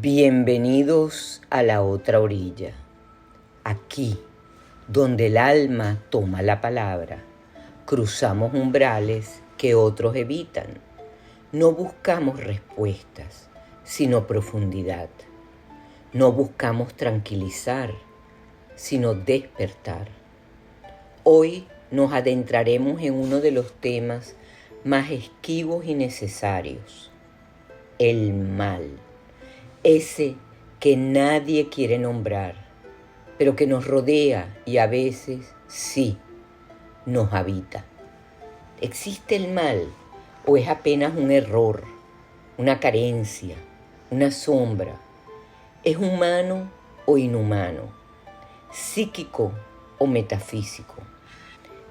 Bienvenidos a la otra orilla, aquí donde el alma toma la palabra. Cruzamos umbrales que otros evitan. No buscamos respuestas, sino profundidad. No buscamos tranquilizar, sino despertar. Hoy nos adentraremos en uno de los temas más esquivos y necesarios: el mal. Ese que nadie quiere nombrar, pero que nos rodea y a veces sí nos habita. ¿Existe el mal o es apenas un error, una carencia, una sombra? ¿Es humano o inhumano? ¿Psíquico o metafísico?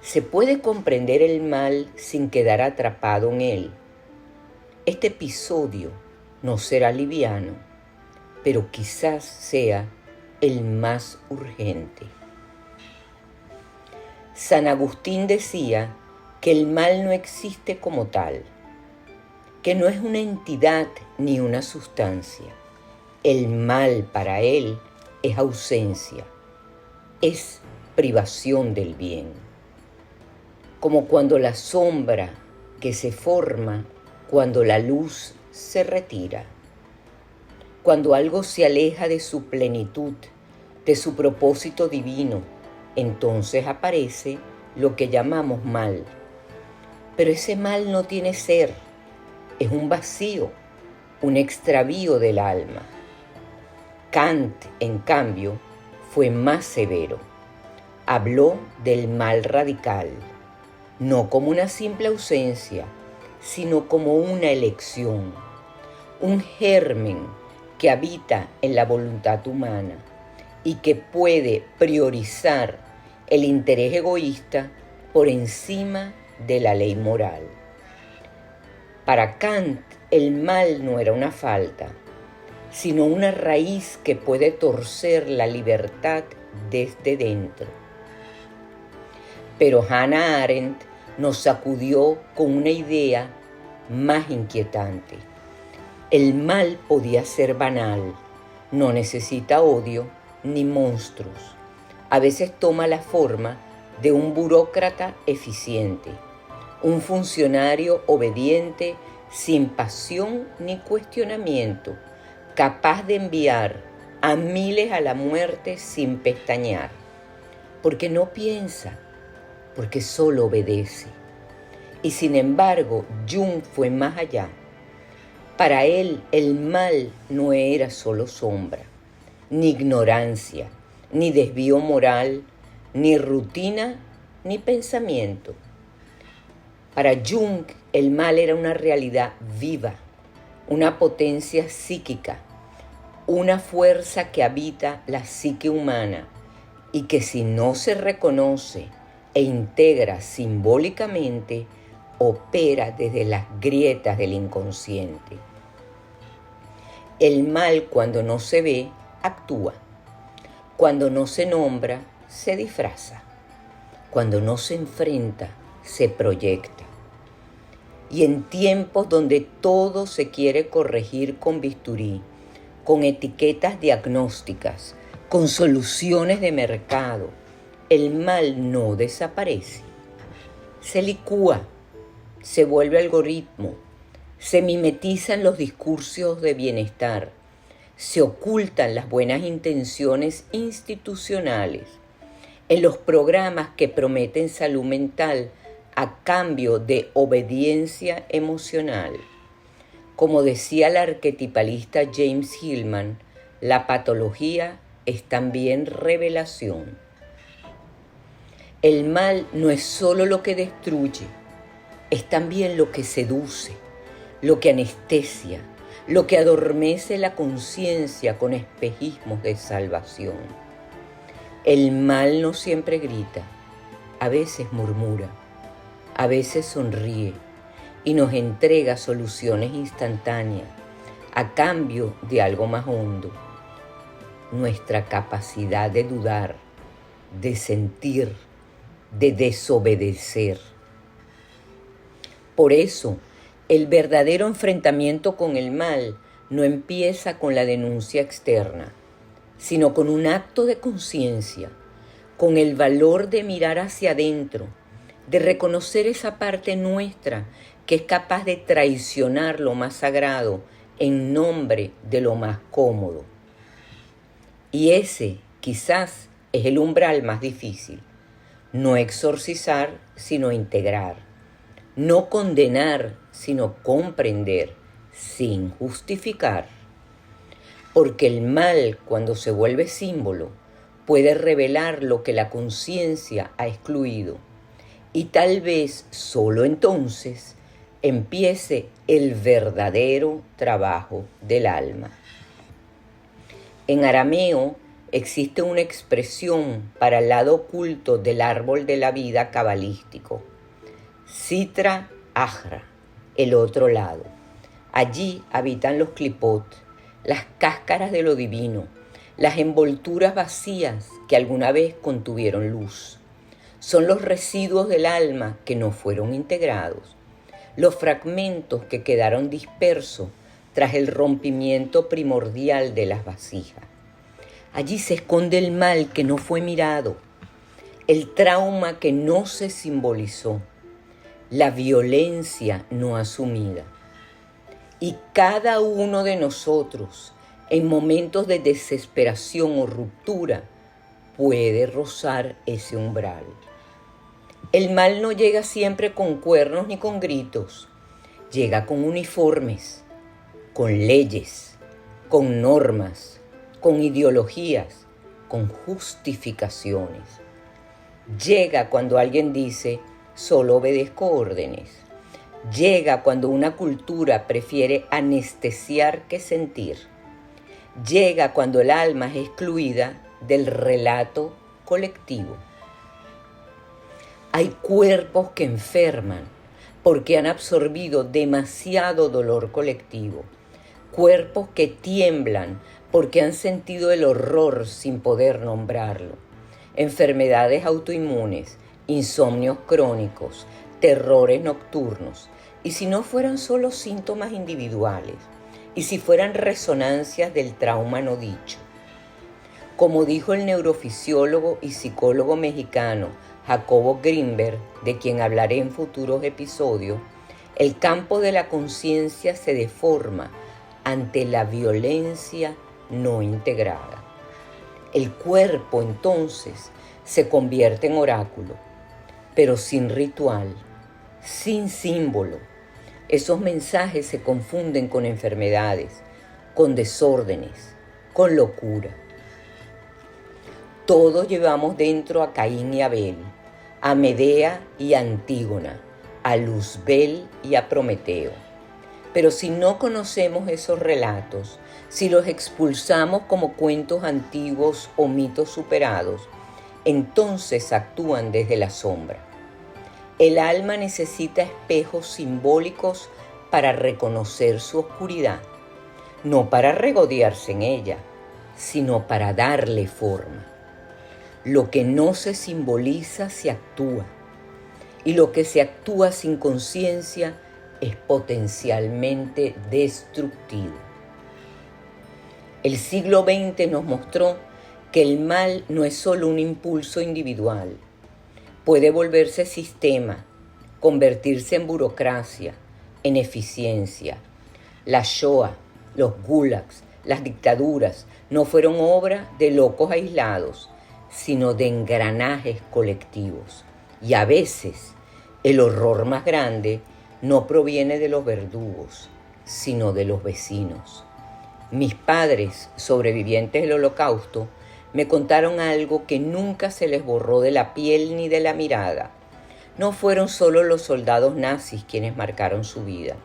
¿Se puede comprender el mal sin quedar atrapado en él? Este episodio no será liviano, pero quizás sea el más urgente. San Agustín decía que el mal no existe como tal, que no es una entidad ni una sustancia. El mal para él es ausencia, es privación del bien. Como cuando la sombra que se forma cuando la luz se retira. Cuando algo se aleja de su plenitud, de su propósito divino, entonces aparece lo que llamamos mal. Pero ese mal no tiene ser, es un vacío, un extravío del alma. Kant, en cambio, fue más severo. Habló del mal radical, no como una simple ausencia, sino como una elección, un germen que habita en la voluntad humana y que puede priorizar el interés egoísta por encima de la ley moral. Para Kant, el mal no era una falta, sino una raíz que puede torcer la libertad desde dentro. Pero Hannah Arendt nos sacudió con una idea más inquietante. El mal podía ser banal, no necesita odio ni monstruos. A veces toma la forma de un burócrata eficiente, un funcionario obediente sin pasión ni cuestionamiento, capaz de enviar a miles a la muerte sin pestañear, porque no piensa, porque solo obedece. Y sin embargo, Jung fue más allá. Para él, el mal no era solo sombra, ni ignorancia, ni desvío moral, ni rutina, ni pensamiento. Para Jung, el mal era una realidad viva, una potencia psíquica, una fuerza que habita la psique humana y que si no se reconoce e integra simbólicamente, opera desde las grietas del inconsciente. El mal, cuando no se ve, actúa. Cuando no se nombra, se disfraza. Cuando no se enfrenta, se proyecta. Y en tiempos donde todo se quiere corregir con bisturí, con etiquetas diagnósticas, con soluciones de mercado, el mal no desaparece. Se licúa, se vuelve algoritmo, se mimetizan los discursos de bienestar, se ocultan las buenas intenciones institucionales en los programas que prometen salud mental a cambio de obediencia emocional. Como decía el arquetipalista James Hillman, la patología es también revelación. El mal no es solo lo que destruye, es también lo que seduce, lo que anestesia, lo que adormece la conciencia con espejismos de salvación. El mal no siempre grita, a veces murmura, a veces sonríe y nos entrega soluciones instantáneas a cambio de algo más hondo: nuestra capacidad de dudar, de sentir, de desobedecer. Por eso, el verdadero enfrentamiento con el mal no empieza con la denuncia externa, sino con un acto de conciencia, con el valor de mirar hacia adentro, de reconocer esa parte nuestra que es capaz de traicionar lo más sagrado en nombre de lo más cómodo. Y ese, quizás, es el umbral más difícil. No exorcizar, sino integrar. No condenar, sino comprender, sin justificar. Porque el mal, cuando se vuelve símbolo, puede revelar lo que la conciencia ha excluido. Y tal vez solo entonces empiece el verdadero trabajo del alma. En arameo existe una expresión para el lado oculto del árbol de la vida cabalístico. Sitra Ajra, el otro lado. Allí habitan los clipot, las cáscaras de lo divino, las envolturas vacías que alguna vez contuvieron luz. Son los residuos del alma que no fueron integrados, los fragmentos que quedaron dispersos tras el rompimiento primordial de las vasijas. Allí se esconde el mal que no fue mirado, el trauma que no se simbolizó, la violencia no asumida. Y cada uno de nosotros, en momentos de desesperación o ruptura, puede rozar ese umbral. El mal no llega siempre con cuernos ni con gritos, llega con uniformes, con leyes, con normas, con ideologías, con justificaciones. Llega cuando alguien dice, solo obedezco órdenes. Llega cuando una cultura prefiere anestesiar que sentir. Llega cuando el alma es excluida del relato colectivo. Hay cuerpos que enferman porque han absorbido demasiado dolor colectivo. Cuerpos que tiemblan porque han sentido el horror sin poder nombrarlo. Enfermedades autoinmunes, insomnios crónicos, terrores nocturnos. Y si no fueran solo síntomas individuales, y si fueran resonancias del trauma no dicho. Como dijo el neurofisiólogo y psicólogo mexicano Jacobo Grinberg, de quien hablaré en futuros episodios, el campo de la conciencia se deforma ante la violencia no integrada. El cuerpo entonces se convierte en oráculo, pero sin ritual, sin símbolo. Esos mensajes se confunden con enfermedades, con desórdenes, con locura. Todos llevamos dentro a Caín y Abel, a Medea y a Antígona, a Luzbel y a Prometeo. Pero si no conocemos esos relatos, si los expulsamos como cuentos antiguos o mitos superados, entonces actúan desde la sombra. El alma necesita espejos simbólicos para reconocer su oscuridad, no para regodearse en ella, sino para darle forma. Lo que no se simboliza se actúa, y lo que se actúa sin conciencia es potencialmente destructivo. El siglo XX nos mostró que el mal no es solo un impulso individual, puede volverse sistema, convertirse en burocracia, en eficiencia. La Shoah, los gulags, las dictaduras no fueron obra de locos aislados, sino de engranajes colectivos. Y a veces el horror más grande no proviene de los verdugos, sino de los vecinos. Mis padres, sobrevivientes del Holocausto, me contaron algo que nunca se les borró de la piel ni de la mirada. No fueron solo los soldados nazis quienes marcaron su vida,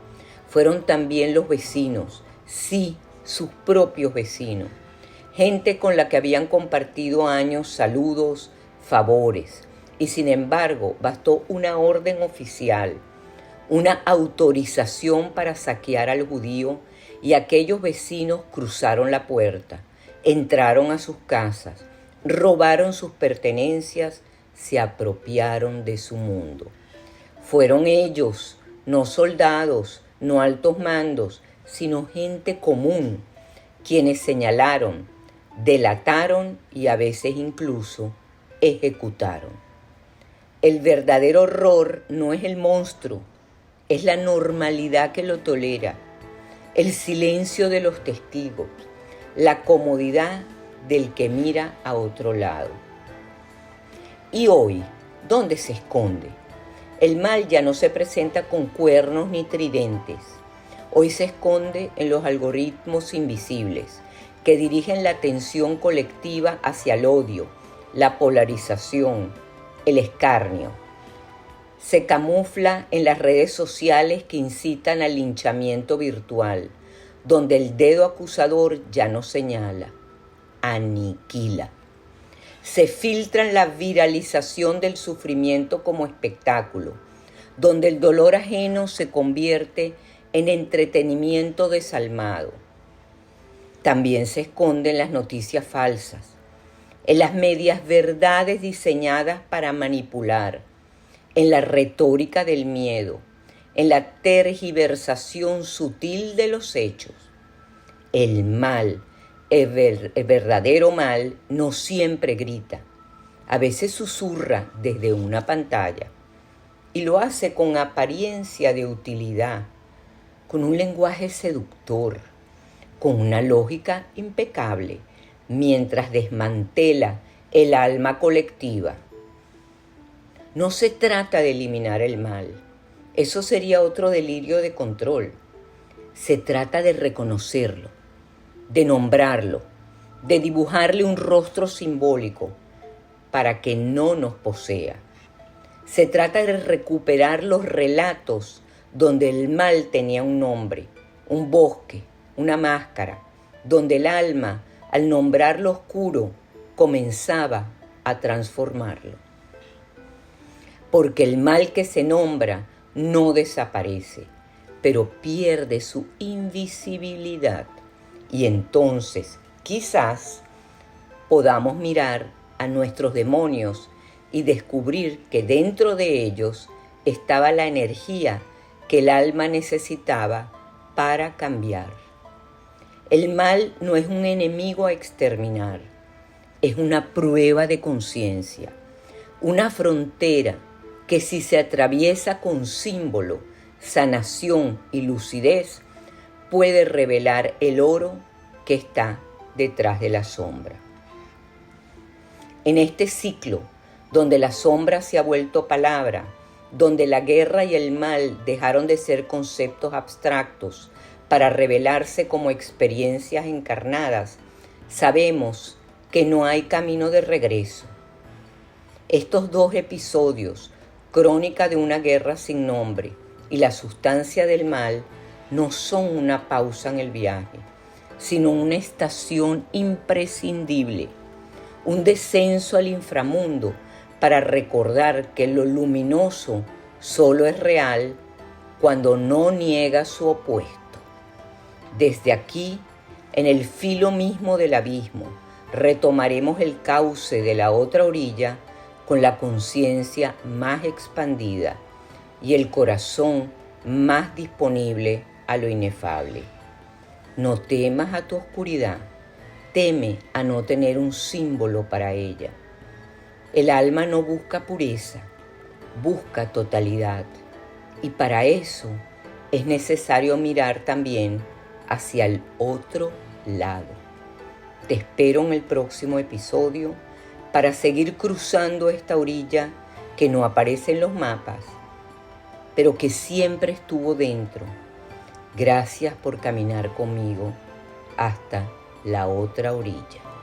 fueron también los vecinos, sí, sus propios vecinos. Gente con la que habían compartido años, saludos, favores. Y sin embargo, bastó una orden oficial, una autorización para saquear al judío y aquellos vecinos cruzaron la puerta, entraron a sus casas, robaron sus pertenencias, se apropiaron de su mundo. Fueron ellos, no soldados, no altos mandos, sino gente común, quienes señalaron, delataron y a veces incluso ejecutaron. El verdadero horror no es el monstruo, es la normalidad que lo tolera, el silencio de los testigos, la comodidad del que mira a otro lado. Y hoy, ¿dónde se esconde? El mal ya no se presenta con cuernos ni tridentes. Hoy se esconde en los algoritmos invisibles que dirigen la atención colectiva hacia el odio, la polarización, el escarnio. Se camufla en las redes sociales que incitan al linchamiento virtual, donde el dedo acusador ya no señala, aniquila. Se filtra en la viralización del sufrimiento como espectáculo, donde el dolor ajeno se convierte en entretenimiento desalmado. También se esconde en las noticias falsas, en las medias verdades diseñadas para manipular, en la retórica del miedo, en la tergiversación sutil de los hechos. El mal, el verdadero mal, no siempre grita. A veces susurra desde una pantalla y lo hace con apariencia de utilidad, con un lenguaje seductor, con una lógica impecable, mientras desmantela el alma colectiva. No se trata de eliminar el mal, eso sería otro delirio de control. Se trata de reconocerlo, de nombrarlo, de dibujarle un rostro simbólico para que no nos posea. Se trata de recuperar los relatos donde el mal tenía un nombre, un bosque, una máscara, donde el alma, al nombrar lo oscuro, comenzaba a transformarlo. Porque el mal que se nombra no desaparece, pero pierde su invisibilidad. Y entonces, quizás, podamos mirar a nuestros demonios y descubrir que dentro de ellos estaba la energía que el alma necesitaba para cambiar. El mal no es un enemigo a exterminar, es una prueba de conciencia, una frontera que si se atraviesa con símbolo, sanación y lucidez, puede revelar el oro que está detrás de la sombra. En este ciclo, donde la sombra se ha vuelto palabra, donde la guerra y el mal dejaron de ser conceptos abstractos para revelarse como experiencias encarnadas, sabemos que no hay camino de regreso. Estos dos episodios, Crónica de una guerra sin nombre y La sustancia del mal, no son una pausa en el viaje, sino una estación imprescindible, un descenso al inframundo para recordar que lo luminoso solo es real cuando no niega su opuesto. Desde aquí, en el filo mismo del abismo, retomaremos el cauce de la otra orilla con la conciencia más expandida y el corazón más disponible a lo inefable. No temas a tu oscuridad, teme a no tener un símbolo para ella. El alma no busca pureza, busca totalidad, y para eso es necesario mirar también hacia el otro lado. Te espero en el próximo episodio para seguir cruzando esta orilla que no aparece en los mapas, pero que siempre estuvo dentro. Gracias por caminar conmigo hasta la otra orilla.